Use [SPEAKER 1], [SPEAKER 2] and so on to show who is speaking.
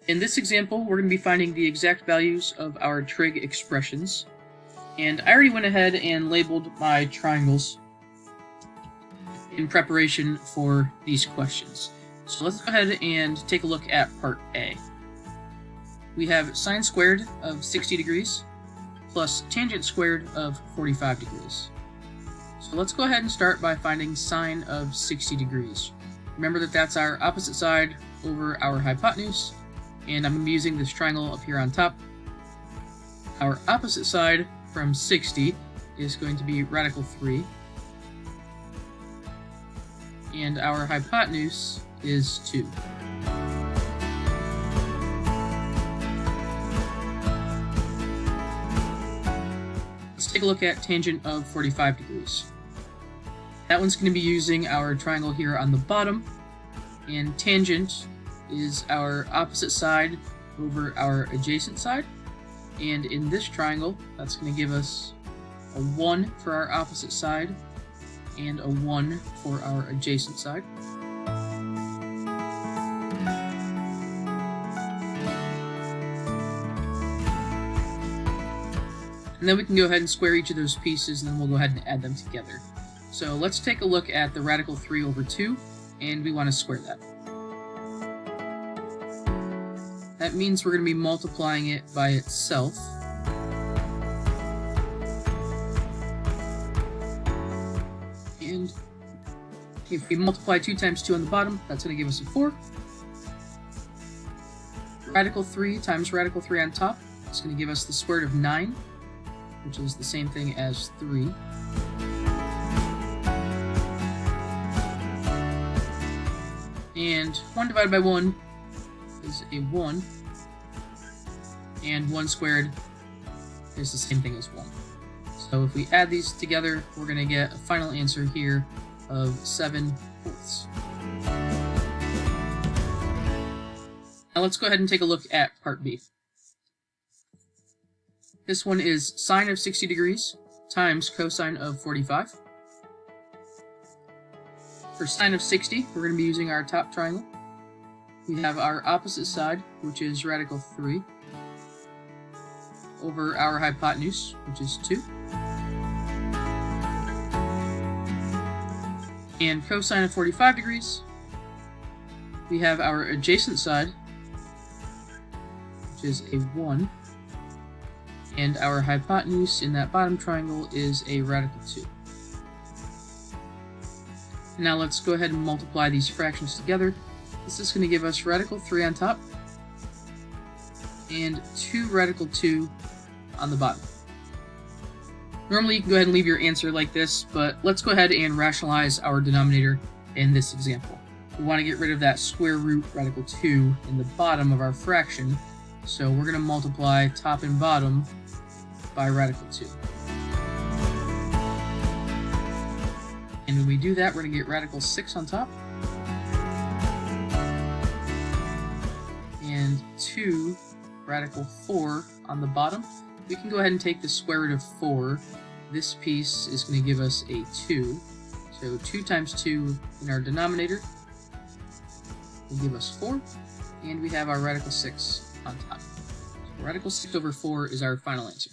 [SPEAKER 1] In this example, we're going to be finding the exact values of our trig expressions. And I already went ahead and labeled my triangles in preparation for these questions. So let's go ahead and take a look at part A. We have sine squared of 60 degrees plus tangent squared of 45 degrees. So let's go ahead and start by finding sine of 60 degrees. Remember that that's our opposite side over our hypotenuse, and I'm going to be using this triangle up here on top. Our opposite side from 60 is going to be radical 3, and our hypotenuse is 2. Let's take a look at tangent of 45 degrees. That one's going to be using our triangle here on the bottom, and tangent is our opposite side over our adjacent side, and in this triangle that's going to give us a 1 for our opposite side and a 1 for our adjacent side. And then we can go ahead and square each of those pieces, and then we'll go ahead and add them together. So let's take a look at the radical 3 over 2, and we want to square that. That means we're going to be multiplying it by itself. And if we multiply 2 times 2 on the bottom, that's going to give us a 4. Radical 3 times radical 3 on top, it's going to give us the square root of 9, which is the same thing as 3. And 1 divided by 1 is a 1, and 1 squared is the same thing as 1. So if we add these together, we're going to get a final answer here of 7/4. Now let's go ahead and take a look at part B. This one is sine of 60 degrees times cosine of 45. For sine of 60, we're going to be using our top triangle. We have our opposite side, which is radical 3, over our hypotenuse, which is 2. And cosine of 45 degrees, we have our adjacent side, which is a 1. And our hypotenuse in that bottom triangle is a radical 2. Now let's go ahead and multiply these fractions together. This is going to give us radical 3 on top and 2 radical 2 on the bottom. Normally you can go ahead and leave your answer like this, but let's go ahead and rationalize our denominator in this example. We want to get rid of that square root radical 2 in the bottom of our fraction, so we're going to multiply top and bottom by radical 2. And when we do that, we're going to get radical 6 on top, and 2 radical 4 on the bottom. We can go ahead and take the square root of 4. This piece is going to give us a 2. So 2 times 2 in our denominator will give us 4, and we have our radical 6 on top. So radical 6 over 4 is our final answer.